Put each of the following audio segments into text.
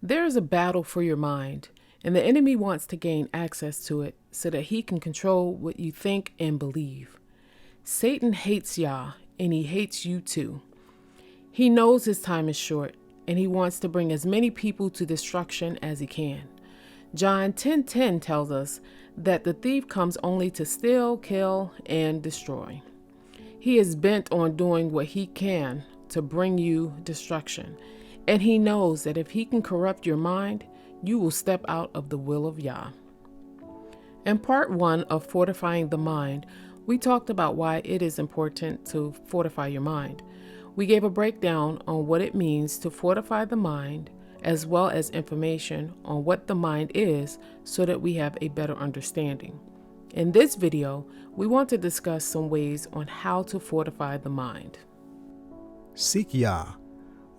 There is a battle for your mind, and the enemy wants to gain access to it so that he can control what you think and believe. Satan hates Yah, and he hates you too. He knows his time is short, and he wants to bring as many people to destruction as he can. John 10:10 tells us that the thief comes only to steal, kill, and destroy. He is bent on doing what he can to bring you destruction, and he knows that if he can corrupt your mind, you will step out of the will of Yah. In part 1 of Fortifying the Mind, we talked about why it is important to fortify your mind. We gave a breakdown on what it means to fortify the mind, as well as information on what the mind is so that we have a better understanding. In this video, we want to discuss some ways on how to fortify the mind. Seek Yah.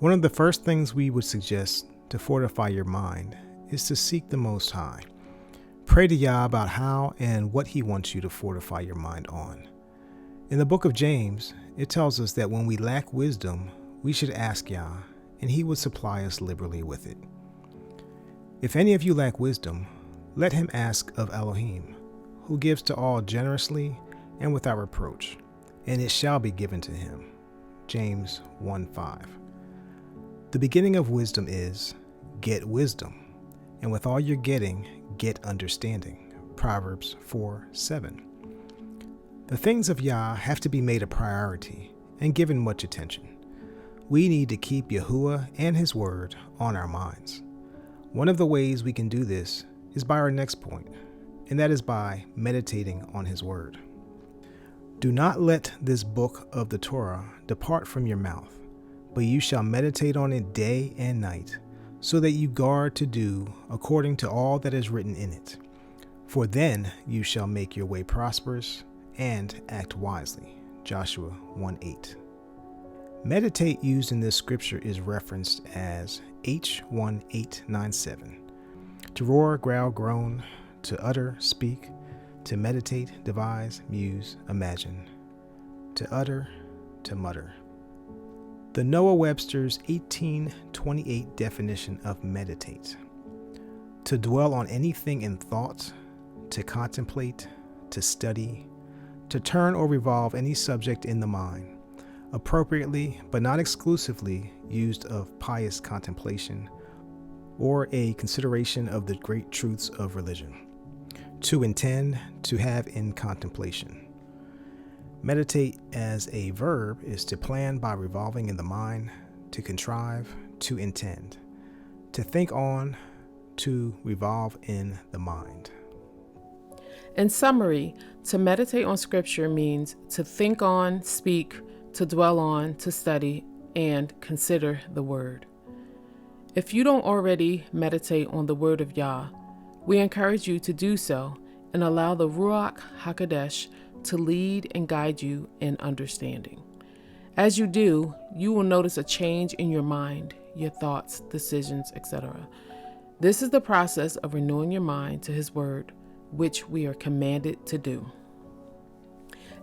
One of the first things we would suggest to fortify your mind is to seek the Most High. Pray to Yah about how and what He wants you to fortify your mind on. In the book of James, it tells us that when we lack wisdom, we should ask Yah, and He would supply us liberally with it. If any of you lack wisdom, let him ask of Elohim, who gives to all generously and without reproach, and it shall be given to him. James 1:5. The beginning of wisdom is, get wisdom, and with all you're getting, get understanding. Proverbs 4:7. The things of Yah have to be made a priority and given much attention. We need to keep Yahuah and His Word on our minds. One of the ways we can do this is by our next point, and that is by meditating on His Word. Do not let this book of the Torah depart from your mouth, but you shall meditate on it day and night, so that you guard to do according to all that is written in it. For then you shall make your way prosperous and act wisely. Joshua 1:8. Meditate used in this scripture is referenced as H1897. To roar, growl, groan, to utter, speak, to meditate, devise, muse, imagine, to utter, to mutter. The Noah Webster's 1828 definition of meditate: to dwell on anything in thought, to contemplate, to study, to turn or revolve any subject in the mind, appropriately but not exclusively used of pious contemplation or a consideration of the great truths of religion. To intend, to have in contemplation. Meditate as a verb is to plan by revolving in the mind, to contrive, to intend, to think on, to revolve in the mind. In summary, to meditate on scripture means to think on, speak, to dwell on, to study, and consider the word. If you don't already meditate on the word of Yah, we encourage you to do so and allow the Ruach HaKodesh to lead and guide you in understanding. As you do, you will notice a change in your mind, your thoughts, decisions, etc. This is the process of renewing your mind to His word, which we are commanded to do.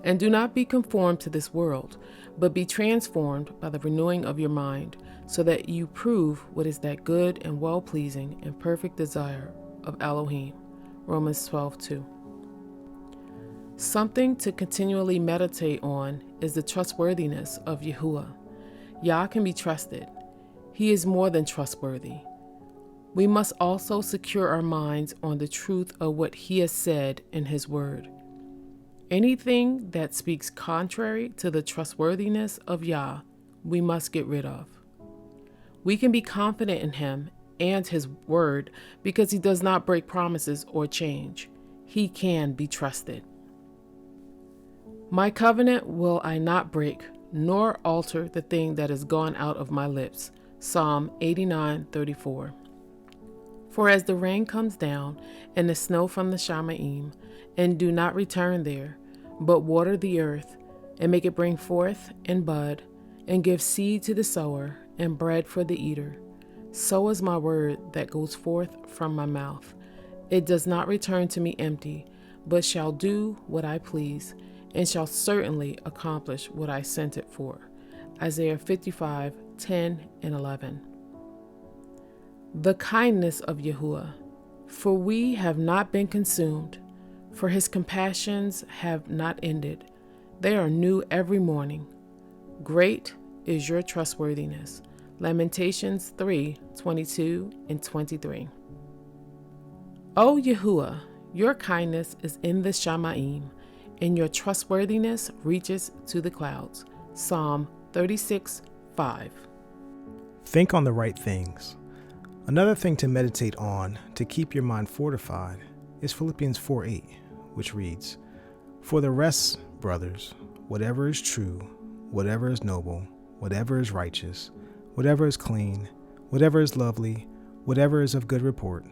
And do not be conformed to this world, but be transformed by the renewing of your mind, so that you prove what is that good and well-pleasing and perfect desire of Elohim. Romans 12:2. Something to continually meditate on is the trustworthiness of Yahuah. Yah can be trusted. He is more than trustworthy. We must also secure our minds on the truth of what He has said in His word. Anything that speaks contrary to the trustworthiness of Yah, we must get rid of. We can be confident in Him and His word because He does not break promises or change. He can be trusted. My covenant will I not break, nor alter the thing that is gone out of my lips. Psalm 89:34. For as the rain comes down and the snow from the Shamaim, and do not return there, but water the earth, and make it bring forth and bud, and give seed to the sower, and bread for the eater, so is my word that goes forth from my mouth. It does not return to me empty, but shall do what I please, and shall certainly accomplish what I sent it for. Isaiah 55:10 and 11. The kindness of Yahuah, for we have not been consumed, for his compassions have not ended. They are new every morning. Great is your trustworthiness. Lamentations 3:22 and 23. O Yahuah, your kindness is in the Shamaim, and your trustworthiness reaches to the clouds. Psalm 36:5. Think on the right things. Another thing to meditate on to keep your mind fortified is Philippians 4:8, which reads, "For the rest, brothers, whatever is true, whatever is noble, whatever is righteous, whatever is clean, whatever is lovely, whatever is of good report,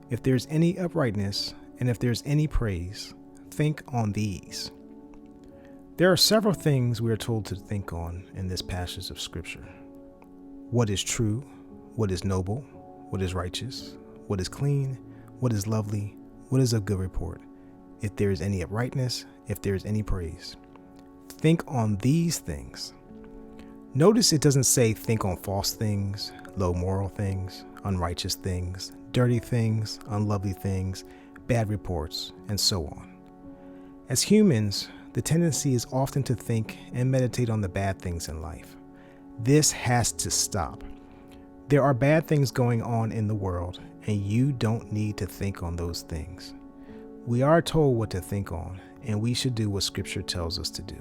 if there is any uprightness, and if there is any praise, think on these." There are several things we are told to think on in this passage of Scripture. What is true, what is noble, what is righteous, what is clean, what is lovely, what is of good report, if there is any uprightness, if there is any praise. Think on these things. Notice it doesn't say think on false things, low moral things, unrighteous things, dirty things, unlovely things, bad reports, and so on. As humans, the tendency is often to think and meditate on the bad things in life. This has to stop. There are bad things going on in the world, and you don't need to think on those things. We are told what to think on, and we should do what Scripture tells us to do.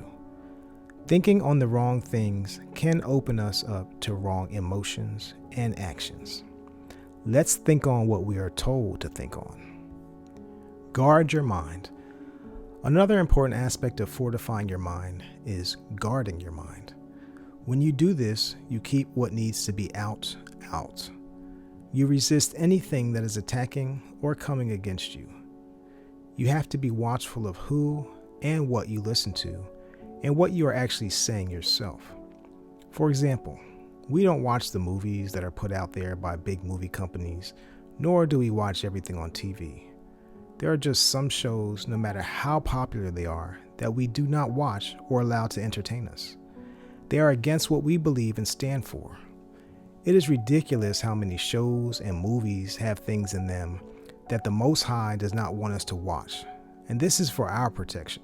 Thinking on the wrong things can open us up to wrong emotions and actions. Let's think on what we are told to think on. Guard your mind. Another important aspect of fortifying your mind is guarding your mind. When you do this, you keep what needs to be out. You resist anything that is attacking or coming against you. You have to be watchful of who and what you listen to and what you are actually saying yourself. For example, we don't watch the movies that are put out there by big movie companies, nor do we watch everything on TV. There are just some shows, no matter how popular they are, that we do not watch or allow to entertain us. They are against what we believe and stand for. It is ridiculous how many shows and movies have things in them that the Most High does not want us to watch, and this is for our protection.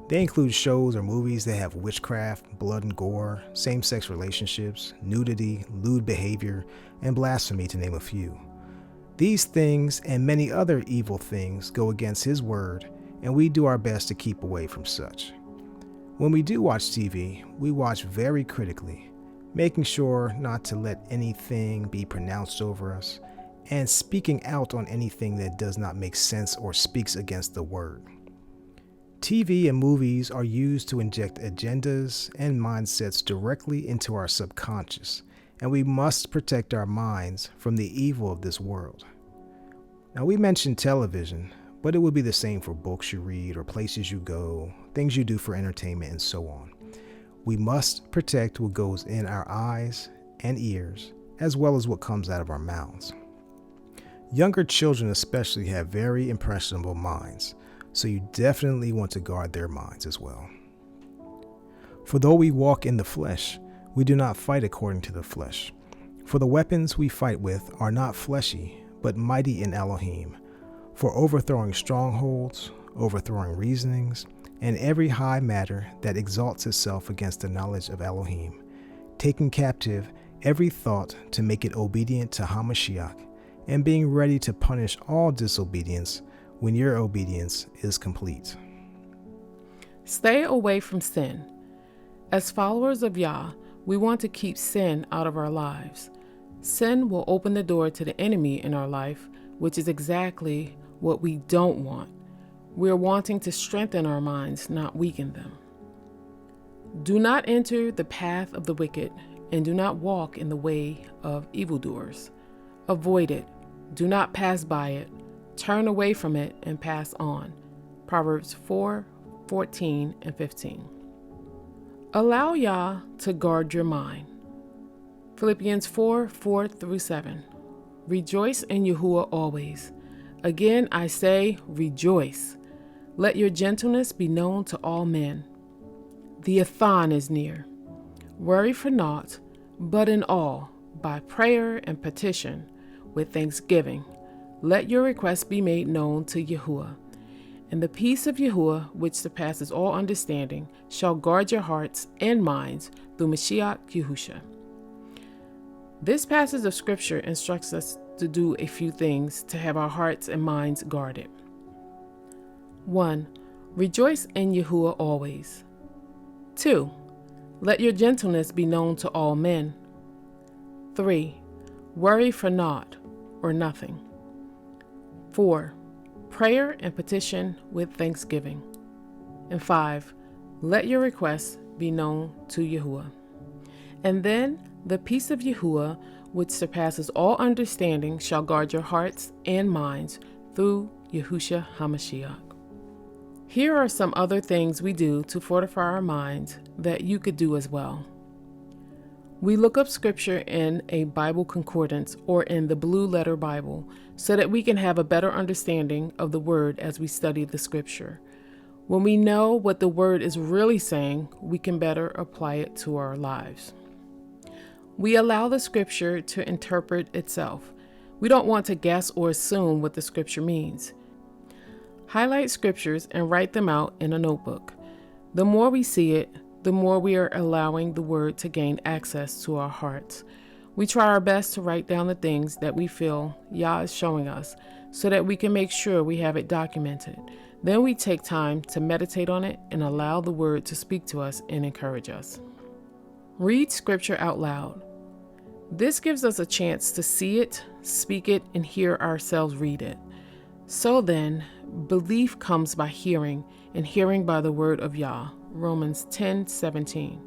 They include shows or movies that have witchcraft, blood and gore, same-sex relationships, nudity, lewd behavior, and blasphemy, to name a few. These things and many other evil things go against His word, and we do our best to keep away from such. When we do watch TV, we watch very critically, making sure not to let anything be pronounced over us, and speaking out on anything that does not make sense or speaks against the word. TV and movies are used to inject agendas and mindsets directly into our subconscious, and we must protect our minds from the evil of this world. Now, we mentioned television, but it would be the same for books you read or places you go, things you do for entertainment, and so on. We must protect what goes in our eyes and ears, as well as what comes out of our mouths. Younger children especially have very impressionable minds, so you definitely want to guard their minds as well. For though we walk in the flesh, we do not fight according to the flesh. For the weapons we fight with are not fleshy, but mighty in Elohim, for overthrowing strongholds, overthrowing reasonings, and every high matter that exalts itself against the knowledge of Elohim, taking captive every thought to make it obedient to Hamashiach, and being ready to punish all disobedience when your obedience is complete. Stay away from sin. As followers of Yah, we want to keep sin out of our lives. Sin will open the door to the enemy in our life, which is exactly what we don't want. We're wanting to strengthen our minds, not weaken them. Do not enter the path of the wicked, and do not walk in the way of evildoers. Avoid it. Do not pass by it. Turn away from it and pass on. Proverbs 4:14 and 15. Allow Yah to guard your mind. Philippians 4:4-7. Rejoice in Yahuah always. Again I say, rejoice. Let your gentleness be known to all men. The Athon is near. Worry for naught, but in all, by prayer and petition, with thanksgiving. Let your requests be made known to Yahuah. And the peace of Yahuah, which surpasses all understanding, shall guard your hearts and minds through Mashiach Yahusha. This passage of scripture instructs us to do a few things to have our hearts and minds guarded. 1. Rejoice in Yahuah always. 2. Let your gentleness be known to all men. 3. Worry for naught or nothing. 4. Prayer and petition with thanksgiving. And 5. Let your requests be known to Yahuah. And then the peace of Yahuah, which surpasses all understanding, shall guard your hearts and minds through Yahusha HaMashiach. Here are some other things we do to fortify our minds that you could do as well. We look up scripture in a Bible concordance or in the Blue Letter Bible so that we can have a better understanding of the word as we study the scripture. When we know what the word is really saying, we can better apply it to our lives. We allow the scripture to interpret itself. We don't want to guess or assume what the scripture means. Highlight scriptures and write them out in a notebook. The more we see it, the more we are allowing the word to gain access to our hearts. We try our best to write down the things that we feel Yah is showing us so that we can make sure we have it documented. Then we take time to meditate on it and allow the word to speak to us and encourage us. Read scripture out loud. This gives us a chance to see it, speak it, and hear ourselves read it. So then, belief comes by hearing, and hearing by the word of Yah. Romans 10:17.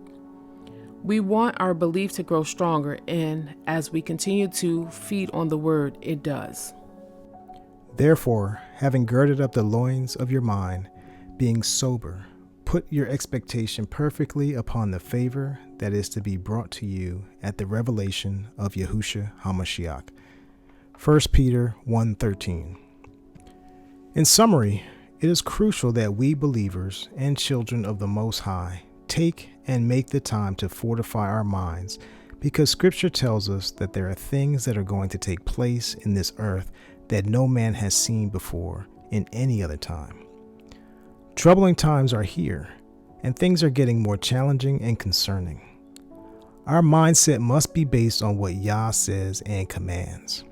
We want our belief to grow stronger, and as we continue to feed on the word, it does. Therefore, having girded up the loins of your mind, being sober, put your expectation perfectly upon the favor that is to be brought to you at the revelation of Yahusha HaMashiach. 1 Peter 1:13. In summary, it is crucial that we believers and children of the Most High take and make the time to fortify our minds, because Scripture tells us that there are things that are going to take place in this earth that no man has seen before in any other time. Troubling times are here, and things are getting more challenging and concerning. Our mindset must be based on what Yah says and commands.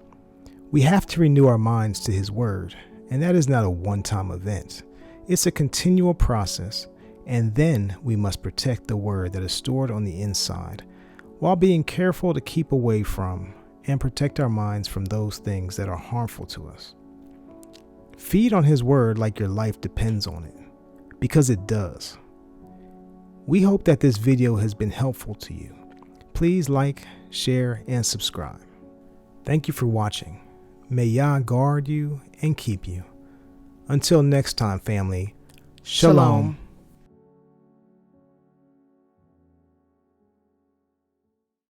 We have to renew our minds to His Word, and that is not a one-time event. It's a continual process, and then we must protect the Word that is stored on the inside, while being careful to keep away from and protect our minds from those things that are harmful to us. Feed on His Word like your life depends on it, because it does. We hope that this video has been helpful to you. Please like, share, and subscribe. Thank you for watching. May Yah guard you and keep you. Until next time, family. Shalom.